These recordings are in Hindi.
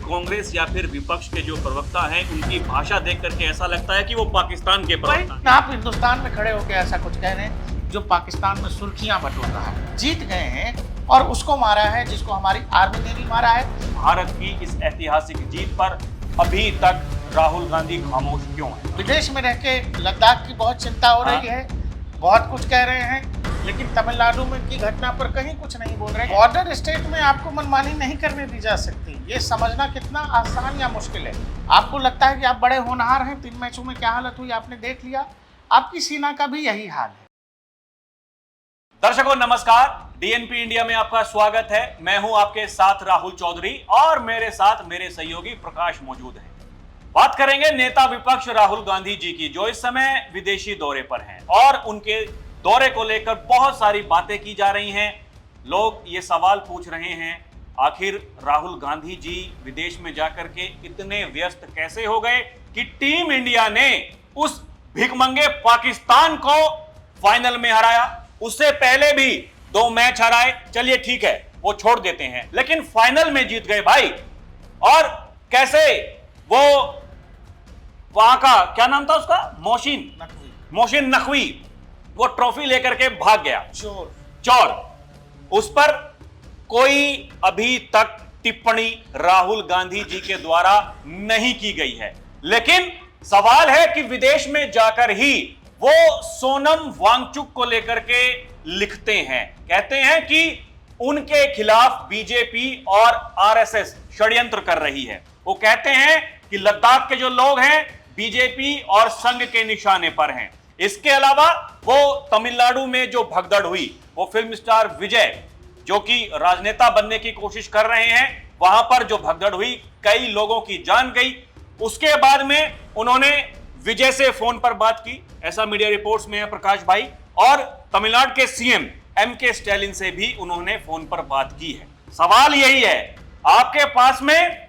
कांग्रेस या फिर विपक्ष के जो प्रवक्ता हैं उनकी भाषा देख करके ऐसा लगता है कि वो पाकिस्तान के प्रवक्ता हैं। आप हिंदुस्तान में खड़े होकर ऐसा कुछ कह रहे हैं जो पाकिस्तान में सुर्खियां बटोर रहा है। जीत गए हैं और उसको मारा है जिसको हमारी आर्मी ने भी मारा है। भारत की इस ऐतिहासिक जीत पर अभी तक राहुल गांधी खामोश क्यों है? विदेश में रह के लद्दाख की बहुत चिंता हो रही है, बहुत कुछ कह रहे हैं, लेकिन तमिलनाडु में की घटना पर कहीं कुछ नहीं बोल रहे। बॉर्डर स्टेट में आपको मनमानी नहीं करने दी जा सकती। ये समझना कितना आसान या मुश्किल है। आपको लगता है कि आप बड़े होनहार हैं, 3 मैचों में क्या हालत हुई आपने देख लिया। आपकी सेना का भी यही हाल है। दर्शकों नमस्कार, डीएनपी इंडिया में आपका स्वागत है। मैं हूं आपके साथ राहुल चौधरी और मेरे साथ मेरे सहयोगी प्रकाश मौजूद हैं। बात करेंगे नेता विपक्ष राहुल गांधी जी की, जो इस समय विदेशी दौरे पर हैं और उनके दौरे को लेकर बहुत सारी बातें की जा रही हैं। लोग ये सवाल पूछ रहे हैं, आखिर राहुल गांधी जी विदेश में जाकर के इतने व्यस्त कैसे हो गए कि टीम इंडिया ने उस भिखमंगे पाकिस्तान को फाइनल में हराया। उससे पहले भी 2 मैच हराए, चलिए ठीक है वो छोड़ देते हैं, लेकिन फाइनल में जीत गए भाई। और कैसे वो वहां का क्या नाम था उसका, मोहसिन नकवी वो ट्रॉफी लेकर के भाग गया। चोर उस पर कोई अभी तक टिप्पणी राहुल गांधी जी के द्वारा नहीं की गई है, लेकिन सवाल है कि विदेश में जाकर ही वो सोनम वांगचुक को लेकर के लिखते हैं, कहते हैं कि उनके खिलाफ बीजेपी और आरएसएस षड्यंत्र कर रही है। वो कहते हैं कि लद्दाख के जो लोग हैं बीजेपी और संघ के निशाने पर हैं। इसके अलावा वो तमिलनाडु में जो भगदड़ हुई, वो फिल्म स्टार विजय जो कि राजनेता बनने की कोशिश कर रहे हैं, वहां पर जो भगदड़ हुई, कई लोगों की जान गई। उसके बाद में उन्होंने विजय से फोन पर बात की, ऐसा मीडिया रिपोर्ट्स में है प्रकाश भाई, और तमिलनाडु के सीएम एमके स्टैलिन से भी उन्होंने फोन पर बात की है। सवाल यही है, आपके पास में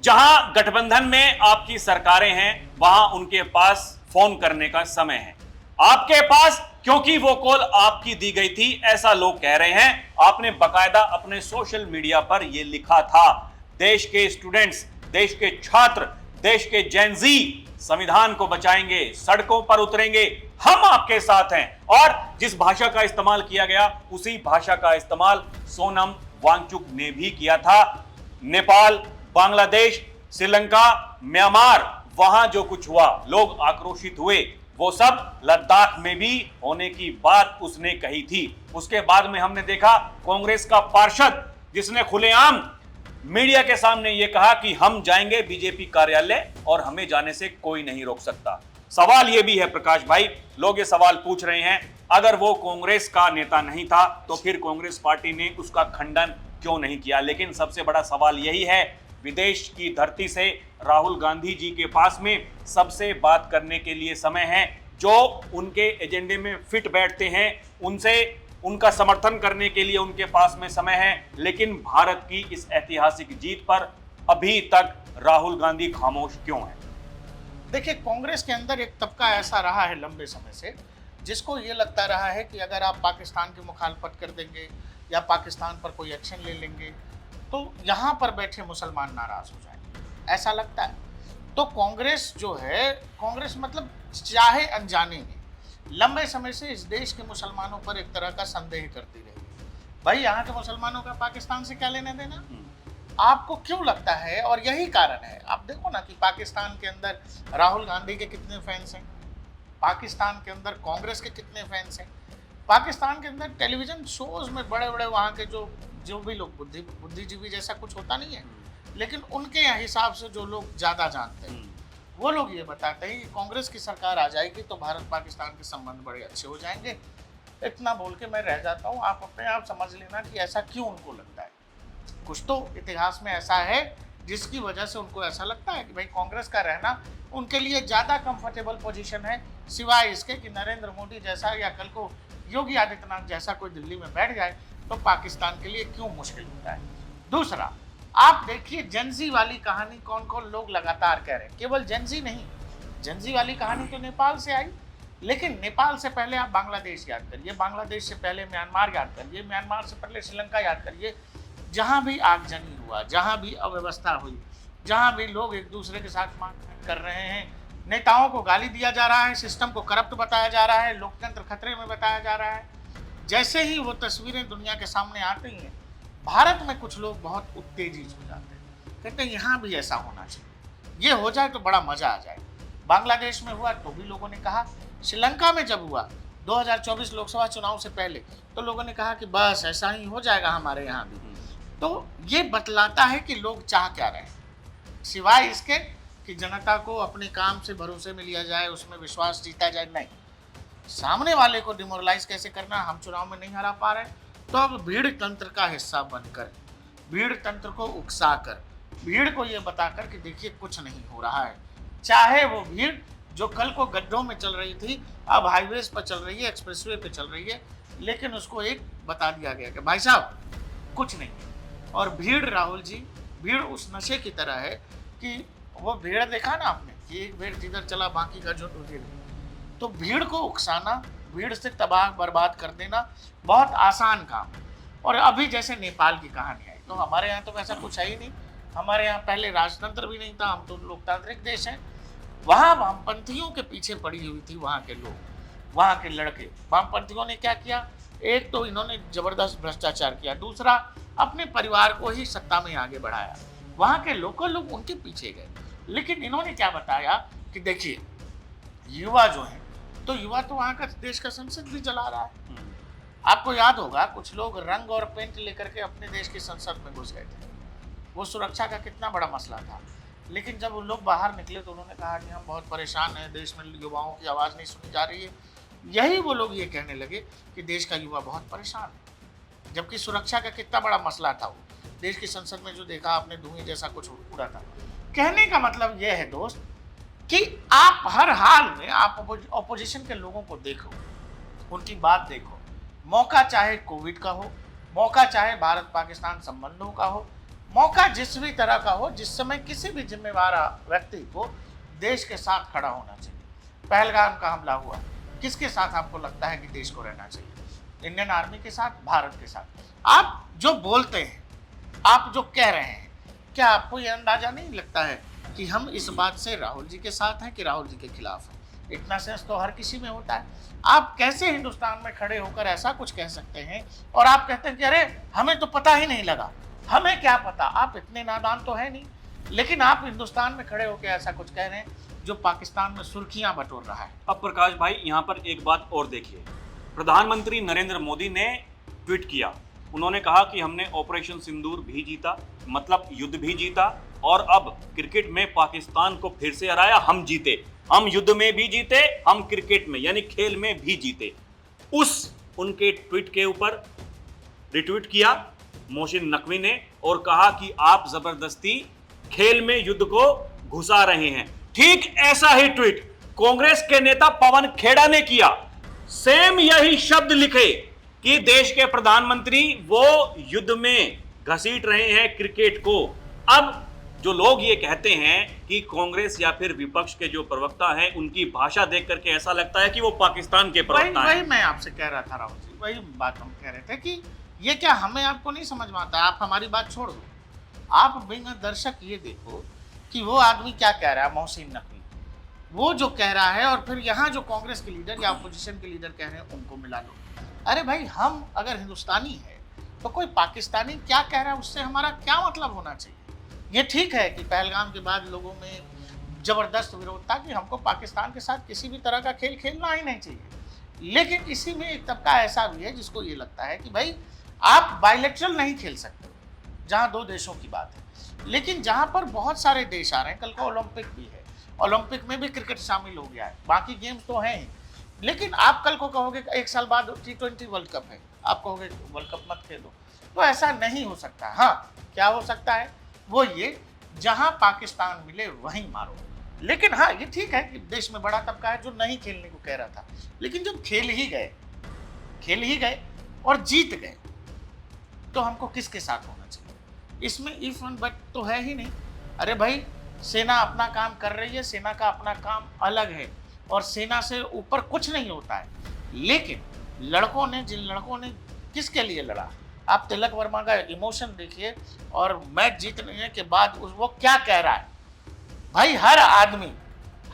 जहां गठबंधन में आपकी सरकारें हैं, वहां उनके पास फोन करने का समय है। आपके पास क्योंकि वो कॉल आपकी दी गई थी, ऐसा लोग कह रहे हैं। आपने बकायदा अपने सोशल मीडिया पर यह लिखा था, देश के स्टूडेंट्स, देश के छात्र, देश के जेनजी संविधान को बचाएंगे, सड़कों पर उतरेंगे, हम आपके साथ हैं। और जिस भाषा का इस्तेमाल किया गया, उसी भाषा का इस्तेमाल सोनम वांगचुक ने भी किया था। नेपाल, बांग्लादेश, श्रीलंका, म्यांमार, वहां जो कुछ हुआ, लोग आक्रोशित हुए, वो सब लद्दाख में भी होने की बात उसने कही थी। उसके बाद में हमने देखा कांग्रेस का पार्षद जिसने खुलेआम मीडिया के सामने यह कहा कि हम जाएंगे बीजेपी कार्यालय और हमें जाने से कोई नहीं रोक सकता। सवाल यह भी है प्रकाश भाई, लोग ये सवाल पूछ रहे हैं, अगर वो कांग्रेस का नेता नहीं था तो फिर कांग्रेस पार्टी ने उसका खंडन क्यों नहीं किया? लेकिन सबसे बड़ा सवाल यही है, विदेश की धरती से राहुल गांधी जी के पास में सबसे बात करने के लिए समय है, जो उनके एजेंडे में फिट बैठते हैं, उनसे उनका समर्थन करने के लिए उनके पास में समय है। लेकिन भारत की इस ऐतिहासिक जीत पर अभी तक राहुल गांधी खामोश क्यों है? देखिए, कांग्रेस के अंदर एक तबका ऐसा रहा है लंबे समय से, जिसको ये लगता रहा है कि अगर आप पाकिस्तान की मुखालफत कर देंगे या पाकिस्तान पर कोई एक्शन ले लेंगे तो यहाँ पर बैठे मुसलमान नाराज हो जाएंगे, ऐसा लगता है। तो कांग्रेस जो है, कांग्रेस मतलब चाहे अनजाने में लंबे समय से इस देश के मुसलमानों पर एक तरह का संदेह करती रही। भाई, यहाँ के मुसलमानों का पाकिस्तान से क्या लेना देना? आपको क्यों लगता है? और यही कारण है, आप देखो ना कि पाकिस्तान के अंदर राहुल गांधी के कितने फैंस हैं, पाकिस्तान के अंदर कांग्रेस के कितने फैंस हैं, पाकिस्तान के अंदर टेलीविजन शोज में बड़े बड़े वहाँ के जो भी लोग बुद्धिजीवी जैसा कुछ होता नहीं है, लेकिन उनके हिसाब से जो लोग ज़्यादा जानते हैं, वो लोग ये बताते हैं कि कांग्रेस की सरकार आ जाएगी तो भारत पाकिस्तान के संबंध बड़े अच्छे हो जाएंगे। इतना बोल के मैं रह जाता हूँ, आप अपने आप समझ लेना कि ऐसा क्यों उनको लगता है। कुछ तो इतिहास में ऐसा है जिसकी वजह से उनको ऐसा लगता है कि भाई कांग्रेस का रहना उनके लिए ज़्यादा कंफर्टेबल पोजीशन है, सिवाय इसके कि नरेंद्र मोदी जैसा या कल को योगी आदित्यनाथ जैसा कोई दिल्ली में बैठ जाए तो पाकिस्तान के लिए क्यों मुश्किल होता है। दूसरा, आप देखिए जेनजी वाली कहानी कौन कौन लोग लगातार कह रहे हैं, केवल जेनजी नहीं, जेनजी वाली कहानी तो नेपाल से आई, लेकिन नेपाल से पहले आप बांग्लादेश याद करिए, बांग्लादेश से पहले म्यांमार याद करिए, म्यांमार से पहले श्रीलंका याद करिए, जहाँ भी आगजनी हुआ, जहाँ भी अव्यवस्था हुई, जहाँ भी लोग एक दूसरे के साथ मारपीट कर रहे हैं, नेताओं को गाली दिया जा रहा है, सिस्टम को करप्ट बताया जा रहा है, लोकतंत्र खतरे में बताया जा रहा है, जैसे ही वो तस्वीरें दुनिया के सामने आती हैं, भारत में कुछ लोग बहुत उत्तेजित हो जाते हैं, कहते हैं यहाँ भी ऐसा होना चाहिए, ये हो जाए तो बड़ा मजा आ जाए। बांग्लादेश में हुआ तो भी लोगों ने कहा, श्रीलंका में जब हुआ 2024 लोकसभा चुनाव से पहले तो लोगों ने कहा कि बस ऐसा ही हो जाएगा हमारे यहाँ भी। तो ये बतलाता है कि लोग चाह क्या रहे हैं, सिवाय इसके कि जनता को अपने काम से भरोसे में लिया जाए, उसमें विश्वास जीता जाए, नहीं, सामने वाले को डिमोरलाइज कैसे करना, हम चुनाव में नहीं हरा पा रहे, तो अब भीड़ तंत्र का हिस्सा बनकर, भीड़ तंत्र को उकसाकर, भीड़ को ये बताकर कि देखिए कुछ नहीं हो रहा है, चाहे वो भीड़ जो कल को गड्ढों में चल रही थी अब हाईवेज पर चल रही है, एक्सप्रेसवे पे चल रही है, लेकिन उसको एक बता दिया गया कि भाई साहब कुछ नहीं। और भीड़, राहुल जी, भीड़ उस नशे की तरह है कि वो भीड़ देखा ना आपने कि एक भीड़ जिधर चला बाकी का झुंड उधर, तो भीड़ को उकसाना, भीड़ से तबाह बर्बाद कर देना बहुत आसान काम। और अभी जैसे नेपाल की कहानी आई, तो हमारे यहाँ तो वैसा कुछ है ही नहीं, हमारे यहाँ पहले राजतंत्र भी नहीं था, हम तो लोकतांत्रिक देश हैं। वहाँ वामपंथियों के पीछे पड़ी हुई थी वहाँ के लोग, वहाँ के लड़के। वामपंथियों ने क्या किया, एक तो इन्होंने जबरदस्त भ्रष्टाचार किया, दूसरा अपने परिवार को ही सत्ता में आगे बढ़ाया, वहाँ के लोकल लोग उनके पीछे गए। लेकिन इन्होंने क्या बताया कि देखिए युवा जो है, तो युवा तो वहाँ का देश का संसद भी चला रहा है। आपको याद होगा कुछ लोग रंग और पेंट लेकर के अपने देश की संसद में घुस गए थे, वो सुरक्षा का कितना बड़ा मसला था। लेकिन जब वो लोग बाहर निकले तो उन्होंने कहा कि हम बहुत परेशान हैं, देश में युवाओं की आवाज़ नहीं सुनी जा रही है। यही वो लोग ये कहने लगे कि देश का युवा बहुत परेशान है, जबकि सुरक्षा का कितना बड़ा मसला था। वो देश की संसद में जो देखा आपने, धुएं जैसा कुछ उड़ा था। कहने का मतलब यह है दोस्त कि आप हर हाल में आप ऑपोजिशन के लोगों को देखो, उनकी बात देखो, मौका चाहे कोविड का हो, मौका चाहे भारत पाकिस्तान संबंधों का हो, मौका जिस भी तरह का हो, जिस समय किसी भी जिम्मेवार व्यक्ति को देश के साथ खड़ा होना चाहिए। पहलगाम का हमला हुआ, किसके साथ आपको लगता है कि देश को रहना चाहिए? इंडियन आर्मी के साथ, भारत के साथ। आप जो बोलते हैं, आप जो कह रहे हैं, क्या आपको ये अंदाजा नहीं लगता है कि हम इस बात से राहुल जी के साथ हैं कि राहुल जी के खिलाफ हैं? इतना सेंस तो हर किसी में होता है। आप कैसे हिंदुस्तान में खड़े होकर ऐसा कुछ कह सकते हैं और आप कहते हैं कि अरे हमें तो पता ही नहीं लगा, हमें क्या पता? आप इतने नादान तो है नहीं, लेकिन आप हिंदुस्तान में खड़े होकर ऐसा कुछ कह रहे हैं जो पाकिस्तान में सुर्खियां बटोर रहा है। अब प्रकाश भाई यहाँ पर एक बात और देखिए, प्रधानमंत्री नरेंद्र मोदी ने ट्वीट किया, उन्होंने कहा कि हमने ऑपरेशन सिंदूर भी जीता, मतलब युद्ध भी जीता, और अब क्रिकेट में पाकिस्तान को फिर से हराया, हम जीते, हम युद्ध में भी जीते, हम क्रिकेट में यानी खेल में भी जीते। उस उनके ट्वीट के ऊपर रिट्वीट किया मोहसिन नकवी ने और कहा कि आप जबरदस्ती खेल में युद्ध को घुसा रहे हैं। ठीक ऐसा ही ट्वीट कांग्रेस के नेता पवन खेड़ा ने किया, सेम यही शब्द लिखे कि देश के प्रधानमंत्री वो युद्ध में घसीट रहे हैं क्रिकेट को। अब जो लोग ये कहते हैं कि कांग्रेस या फिर विपक्ष के जो प्रवक्ता हैं उनकी भाषा देख करके ऐसा लगता है कि वो पाकिस्तान के प्रवक्ता हैं। वही मैं आपसे कह रहा था राहुल जी, वही बात हम कह रहे थे कि ये क्या हमें आपको नहीं समझ में आता है? आप हमारी बात छोड़ दो, आप बिना दर्शक ये देखो कि वो आदमी क्या कह रहा है, मोहसिन नकवी वो जो कह रहा है, और फिर यहाँ जो कांग्रेस के लीडर या अपोजिशन के लीडर कह रहे हैं उनको मिला लो। अरे भाई, हम अगर हिंदुस्तानी है तो कोई पाकिस्तानी क्या कह रहा है उससे हमारा क्या मतलब होना चाहिए? ये ठीक है कि पहलगाम के बाद लोगों में जबरदस्त विरोध था कि हमको पाकिस्तान के साथ किसी भी तरह का खेल खेलना ही नहीं चाहिए, लेकिन इसी में एक तबका ऐसा भी है जिसको ये लगता है कि भाई आप बायलैटरल नहीं खेल सकते जहाँ दो देशों की बात है, लेकिन जहाँ पर बहुत सारे देश आ रहे हैं, कल को ओलंपिक भी है, ओलंपिक में भी क्रिकेट शामिल हो गया है, बाकी गेम्स तो हैं ही, लेकिन आप कल को कहोगे एक साल बाद T20 वर्ल्ड कप है, आप कहोगे वर्ल्ड कप मत खेलो, तो ऐसा नहीं हो सकता। हाँ, क्या हो सकता है? वो ये जहां पाकिस्तान मिले वहीं मारो। लेकिन हाँ, ये ठीक है कि देश में बड़ा तबका है जो नहीं खेलने को कह रहा था, लेकिन जब खेल ही गए और जीत गए तो हमको किसके साथ होना चाहिए? इसमें इफ एंड बट तो है ही नहीं। अरे भाई, सेना अपना काम कर रही है, सेना का अपना काम अलग है और सेना से ऊपर कुछ नहीं होता है, लेकिन जिन लड़कों ने किसके लिए लड़ा? आप तिलक वर्मा का इमोशन देखिए और मैच जीतने के बाद वो क्या कह रहा है। भाई हर आदमी,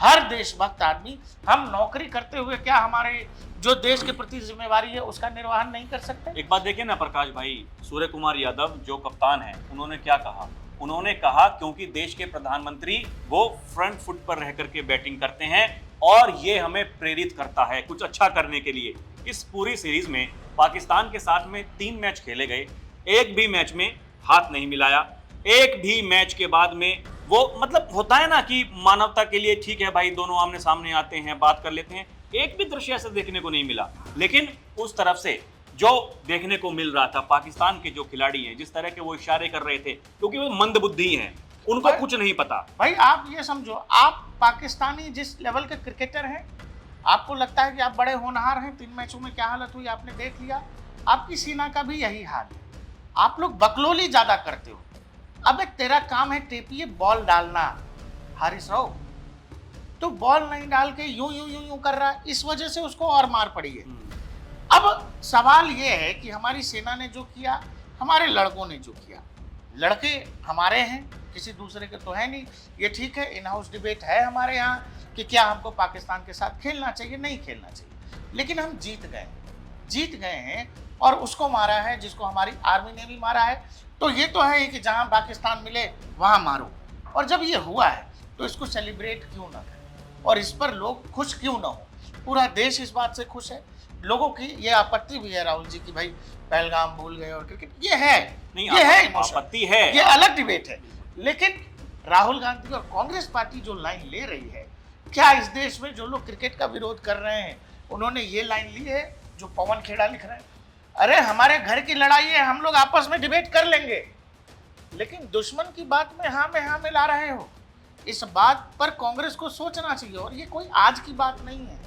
हर देशभक्त आदमी, हम नौकरी करते हुए क्या हमारे जो देश के प्रति जिम्मेवारी है उसका निर्वहन नहीं कर सकते? एक बात देखिए ना प्रकाश भाई, सूर्य कुमार यादव जो कप्तान है, उन्होंने क्या कहा? उन्होंने कहा क्योंकि देश के प्रधानमंत्री वो फ्रंट फुट पर रह करके बैटिंग करते हैं और ये हमें प्रेरित करता है कुछ अच्छा करने के लिए। इस पूरी सीरीज में पाकिस्तान के साथ में 3 मैच खेले गए, एक भी मैच में हाथ नहीं मिलाया, एक भी मैच के बाद में वो मतलब होता है ना कि मानवता के लिए ठीक है भाई, दोनों आमने सामने आते हैं, बात कर लेते हैं, एक भी दृश्य ऐसा देखने को नहीं मिला। लेकिन उस तरफ से जो देखने को मिल रहा था, पाकिस्तान के जो खिलाड़ी हैं जिस तरह के वो इशारे कर रहे थे, क्योंकि वो मंदबुद्धि हैं, उनको कुछ नहीं पता। भाई आप ये समझो, आप पाकिस्तानी जिस लेवल के क्रिकेटर हैं, आपको लगता है कि आप बड़े होनहार हैं। 3 मैचों में क्या हालत हुई आपने देख लिया। आपकी सेना का भी यही हाल है, आप लोग बकलोली ज्यादा करते हो। अबे तेरा काम है टेपिए बॉल डालना, हारिस राव तो बॉल नहीं डाल के यूं यूं यूं यूं कर रहा है, इस वजह से उसको और मार पड़ी है। अब सवाल ये है कि हमारी सेना ने जो किया, हमारे लड़कों ने जो किया, लड़के हमारे हैं, किसी दूसरे के तो है नहीं। ये ठीक है, इन हाउस डिबेट है हमारे यहाँ कि क्या हमको पाकिस्तान के साथ खेलना चाहिए, नहीं खेलना चाहिए, लेकिन हम जीत गए हैं और उसको मारा है जिसको हमारी आर्मी ने भी मारा है। तो ये तो है कि जहाँ पाकिस्तान मिले वहाँ मारो, और जब ये हुआ है तो इसको सेलिब्रेट क्यों ना करें और इस पर लोग खुश क्यों ना हो? पूरा देश इस बात से खुश है। लोगों की ये आपत्ति भी है राहुल जी की भाई पहलगाम भूल गए और क्रिकेट, ये है नहीं, ये है आपत्ति है, ये अलग डिबेट है। लेकिन राहुल गांधी और कांग्रेस पार्टी जो लाइन ले रही है, क्या इस देश में जो लोग क्रिकेट का विरोध कर रहे हैं उन्होंने ये लाइन ली है जो पवन खेड़ा लिख रहे हैं? अरे हमारे घर की लड़ाई है, हम लोग आपस में डिबेट कर लेंगे, लेकिन दुश्मन की बात में हाँ मिला रहे हो। इस बात पर कांग्रेस को सोचना चाहिए। और ये कोई आज की बात नहीं है,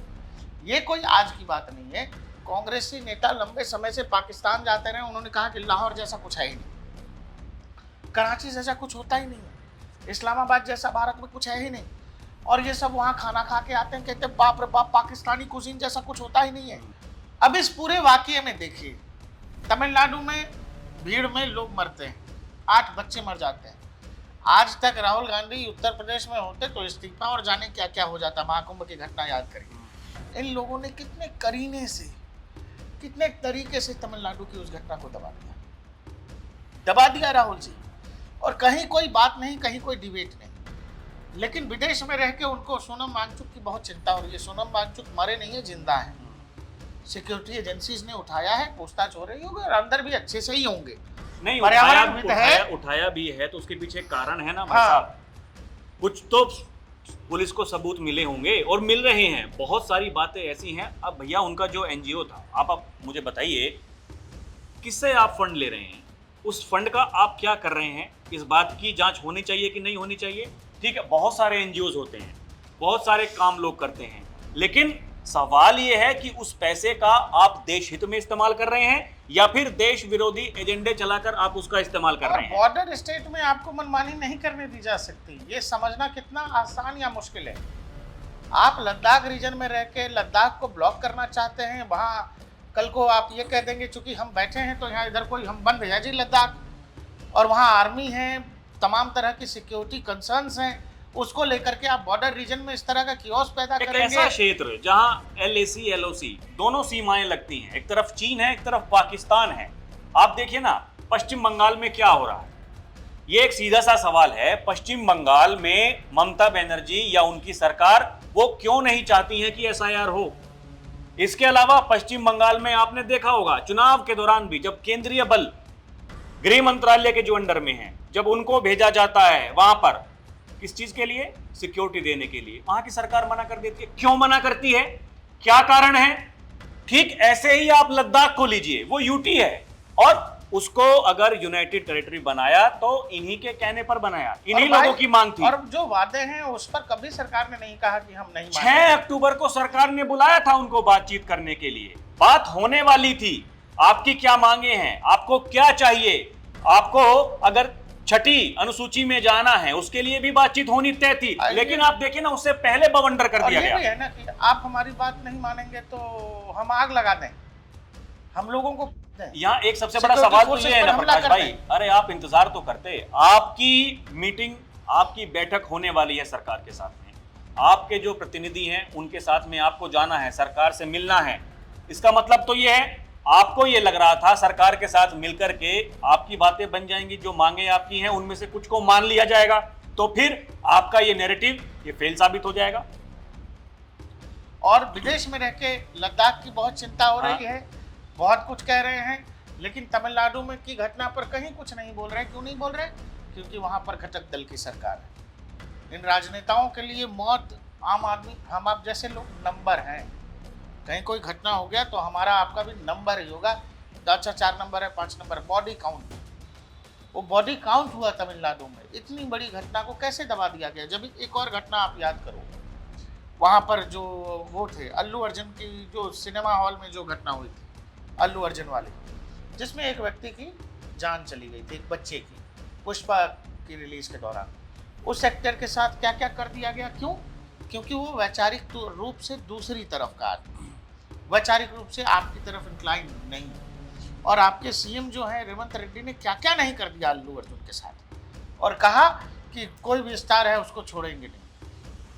ये कोई आज की बात नहीं है। कांग्रेसी नेता लंबे समय से पाकिस्तान जाते रहे, उन्होंने कहा कि लाहौर जैसा कुछ है ही नहीं, कराची जैसा कुछ होता ही नहीं है, इस्लामाबाद जैसा भारत में कुछ है ही नहीं। और ये सब वहाँ खाना खा के आते हैं, कहते हैं बाप रे बाप पाकिस्तानी कुजीन जैसा कुछ होता ही नहीं है। अब इस पूरे वाकये में देखिए, तमिलनाडु में भीड़ में लोग मरते हैं, 8 बच्चे मर जाते हैं। आज तक राहुल गांधी उत्तर प्रदेश में होते तो इस्तीफा और जाने क्या क्या हो जाता। महाकुंभ की घटना याद करिए, इन लोगों ने कितने करीने से, कितने तरीके से तमिलनाडु की उस घटना को दबा दिया राहुल जी। और कहीं कोई बात नहीं, कहीं कोई डिबेट नहीं, लेकिन विदेश में रह के उनको सोनम वांगचुक की बहुत चिंता हो रही है। सोनम वांगचुक मरे नहीं है, जिंदा है। सिक्योरिटी एजेंसीज ने उठाया है, पूछताछ हो रही होगी और अंदर भी अच्छे से ही होंगे। नहीं, उठाया भी है तो उसके पीछे कारण है ना भाई साहब, कुछ तो पुलिस को सबूत मिले होंगे और मिल रहे हैं। बहुत सारी बातें ऐसी हैं। अब भैया उनका जो एनजीओ था, आप मुझे बताइए किससे आप फंड ले रहे हैं, उस फंड का आप क्या कर रहे हैं? इस बात की जांच होनी चाहिए कि नहीं होनी चाहिए। ठीक है, बहुत सारे एनजीओज होते हैं, बहुत सारे काम लोग करते हैं, लेकिन सवाल ये है कि उस पैसे का आप देश हित में इस्तेमाल कर रहे हैं या फिर देश विरोधी एजेंडे चलाकर आप उसका इस्तेमाल कर रहे हैं। बॉर्डर स्टेट में आपको मनमानी नहीं करने दी जा सकती, ये समझना कितना आसान या मुश्किल है। आप लद्दाख रीजन में रह के लद्दाख को ब्लॉक करना चाहते हैं, वहाँ कल को आप ये कह देंगे चूंकि हम बैठे हैं तो यहाँ इधर कोई हम बंद है जी लद्दाख, और वहाँ आर्मी है, तमाम तरह की सिक्योरिटी कंसर्न्स हैं, उसको लेकर के आप बॉर्डर रीजन में इस तरह का कियोस पैदा करेंगे। एक ऐसा क्षेत्र जहां LAC LOC दोनों सीमाएं लगती हैं, एक तरफ चीन है, एक तरफ पाकिस्तान है। आप देखिए ना पश्चिम बंगाल में क्या हो रहा है। ये एक सीधा सा सवाल है, पश्चिम बंगाल में ममता बनर्जी या उनकी सरकार वो क्यों नहीं चाहती है कि SIR हो? इसके अलावा पश्चिम बंगाल में आपने देखा होगा चुनाव के दौरान भी जब केंद्रीय बल गृह मंत्रालय के जो अंडर में है, जब उनको भेजा जाता है वहां पर किस चीज के लिए? सिक्योरिटी देने के लिए, वहां की सरकार मना कर देती है। क्यों मना करती है? क्या कारण है? ठीक ऐसे ही आप लद्दाख को लीजिए, वो यूटी है और उसको अगर यूनाइटेड टेरिटरी बनाया तो इन्हीं के कहने पर बनाया, इन्हीं लोगों की मांग थी। और जो वादे हैं उस पर कभी सरकार ने नहीं कहा कि हम नहीं। 6 अक्टूबर को सरकार ने बुलाया था उनको बातचीत करने के लिए, बात होने वाली थी। आपकी क्या मांगे हैं, आपको क्या चाहिए? आपको अगर 6ठी अनुसूची में जाना है उसके लिए भी बातचीत होनी तय थी, लेकिन आप देखिए ना उससे पहले बवंडर कर दिया गया। ये भी है ना कि आप हमारी बात नहीं मानेंगे तो हम आग लगा दें। हम लोगों को यहाँ एक सबसे बड़ा सवाल तो ये है ना प्रकाश भाई, अरे आप इंतजार तो करते, आपकी मीटिंग, आपकी बैठक होने वाली है सरकार के साथ में, आपके जो प्रतिनिधि हैं उनके साथ में आपको जाना है, सरकार से मिलना है। इसका मतलब तो ये है, आपको ये लग रहा था सरकार के साथ मिलकर के आपकी बातें बन जाएंगी, जो मांगे आपकी हैं उनमें से कुछ को मान लिया जाएगा, तो फिर आपका ये नैरेटिव ये फेल साबित हो जाएगा। और विदेश में रह के लद्दाख की बहुत चिंता हो रही है, बहुत कुछ कह रहे हैं, लेकिन तमिलनाडु में की घटना पर कहीं कुछ नहीं बोल रहे। क्यों नहीं बोल रहे? क्योंकि वहां पर घटक दल की सरकार है। इन राजनेताओं के लिए मौत आम आदमी, हम आप जैसे लोग नंबर हैं। कहीं कोई घटना हो गया तो हमारा आपका भी नंबर ही होगा, अच्छा 4 नंबर है, 5 नंबर, बॉडी काउंट। वो बॉडी काउंट हुआ तमिलनाडु में। इतनी बड़ी घटना को कैसे दबा दिया गया? जब एक और घटना आप याद करो, वहाँ पर जो वो थे अल्लू अर्जुन की, जो सिनेमा हॉल में जो घटना हुई थी अल्लू अर्जुन वाली, जिसमें एक व्यक्ति की जान चली गई थी, एक बच्चे की, पुष्पा की रिलीज के दौरान। उस एक्टर के साथ क्या क्या कर दिया गया? क्यों? क्योंकि वो वैचारिक रूप से दूसरी तरफ का आदमी, वैचारिक रूप से आपकी तरफ इंक्लाइन नहीं। और आपके सीएम जो है रेवंत रेड्डी ने क्या क्या नहीं कर दिया अल्लू अर्जुन के साथ, और कहा कि कोई भी स्टार है उसको छोड़ेंगे नहीं।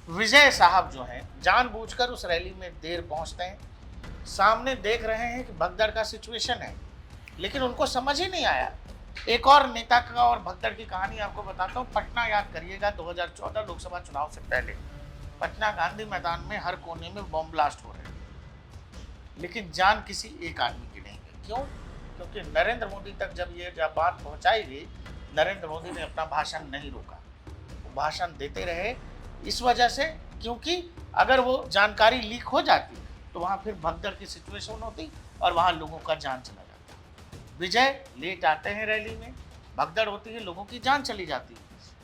विजय साहब जो हैं जानबूझकर उस रैली में देर पहुंचते हैं, सामने देख रहे हैं कि भगदड़ का सिचुएशन है, लेकिन उनको समझ ही नहीं आया। एक और नेता का और भगदड़ की कहानी आपको बताता हूँ। पटना याद करिएगा, 2014 लोकसभा चुनाव से पहले पटना गांधी मैदान में हर कोने में बम ब्लास्ट हो रहे हैं, लेकिन जान किसी एक आदमी की नहीं गई। क्यों? क्योंकि नरेंद्र मोदी तक जब बात पहुंचाई गई, नरेंद्र मोदी ने अपना भाषण नहीं रोका, वो भाषण देते रहे। इस वजह से, क्योंकि अगर वो जानकारी लीक हो जाती तो वहाँ फिर भगदड़ की सिचुएशन होती और वहाँ लोगों का जान चला जाता। विजय लेट आते हैं रैली में, भगदड़ होती है, लोगों की जान चली जाती है।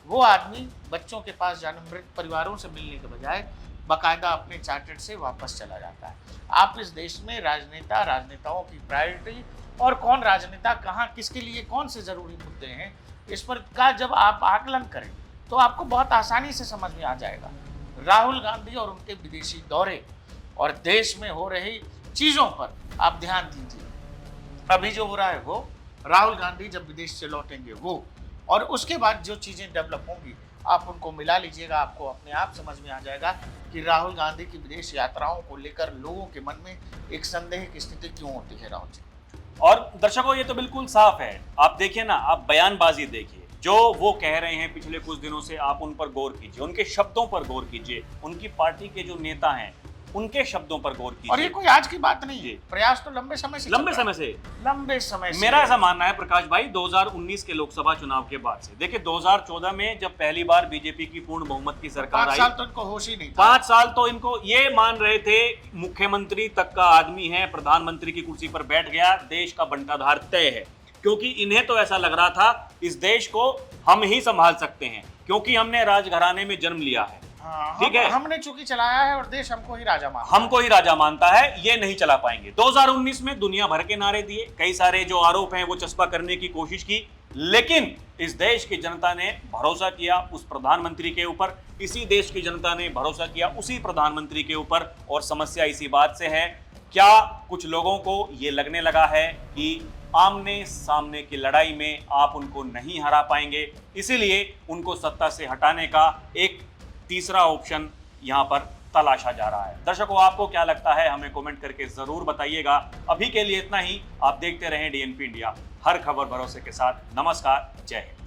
वो आदमी बच्चों के पास जाने, मृत परिवारों से मिलने के बजाय बाकायदा अपने चार्टेड से वापस चला जाता है। आप इस देश में राजनेताओं की प्रायोरिटी और कौन राजनेता कहाँ किसके लिए कौन से ज़रूरी मुद्दे हैं, इस पर का जब आप आकलन करें तो आपको बहुत आसानी से समझ में आ जाएगा। राहुल गांधी और उनके विदेशी दौरे और देश में हो रही चीज़ों पर आप ध्यान दीजिए। अभी जो हो रहा है वो, राहुल गांधी जब विदेश से लौटेंगे वो, और उसके बाद जो चीज़ें डेवलप होंगी आप उनको मिला लीजिएगा, आपको अपने आप समझ में आ जाएगा कि राहुल गांधी की विदेश यात्राओं को लेकर लोगों के मन में एक संदेह की स्थिति क्यों होती है। राहुल जी, और दर्शकों ये तो बिल्कुल साफ है, आप देखिए ना, आप बयानबाजी देखिए, जो वो कह रहे हैं पिछले कुछ दिनों से, आप उन पर गौर कीजिए, उनके शब्दों पर गौर कीजिए, उनकी पार्टी के जो नेता हैं उनके शब्दों पर गौर कीजिए। और ये कोई आज की बात नहीं है, प्रयास तो लंबे समय से मेरा ऐसा मानना है प्रकाश भाई, 2019 के लोकसभा चुनाव के बाद से, देखिए 2014 में जब पहली बार बीजेपी की पूर्ण बहुमत की सरकार आई, 5 साल तो इनको होश ही नहीं था। 5 साल तो इनको ये मान रहे थे मुख्यमंत्री तक का आदमी है, प्रधानमंत्री की कुर्सी पर बैठ गया, देश का बंटाधार तय है। क्योंकि इन्हें तो ऐसा लग रहा था इस देश को हम ही संभाल सकते हैं, क्योंकि हमने राजघराने में जन्म लिया है, ठीक है, हमने चूंकि चलाया है और देश हमको ही राजा मानता है, ये नहीं चला पाएंगे। 2019 में दुनिया भर के नारे दिए, कई सारे जो आरोप हैं वो चस्पा करने की कोशिश की, लेकिन इस देश की जनता ने भरोसा किया उस प्रधानमंत्री के ऊपर, इसी देश की जनता ने भरोसा किया उसी प्रधानमंत्री के ऊपर। और समस्या इसी बात से है, क्या कुछ लोगों को ये लगने लगा है कि आमने सामने की लड़ाई में आप उनको नहीं हरा पाएंगे, इसीलिए उनको सत्ता से हटाने का एक तीसरा ऑप्शन यहां पर तलाशा जा रहा है। दर्शकों, आपको क्या लगता है हमें कमेंट करके जरूर बताइएगा। अभी के लिए इतना ही, आप देखते रहें डीएनपी इंडिया, हर खबर भरोसे के साथ। नमस्कार, जय हिंद।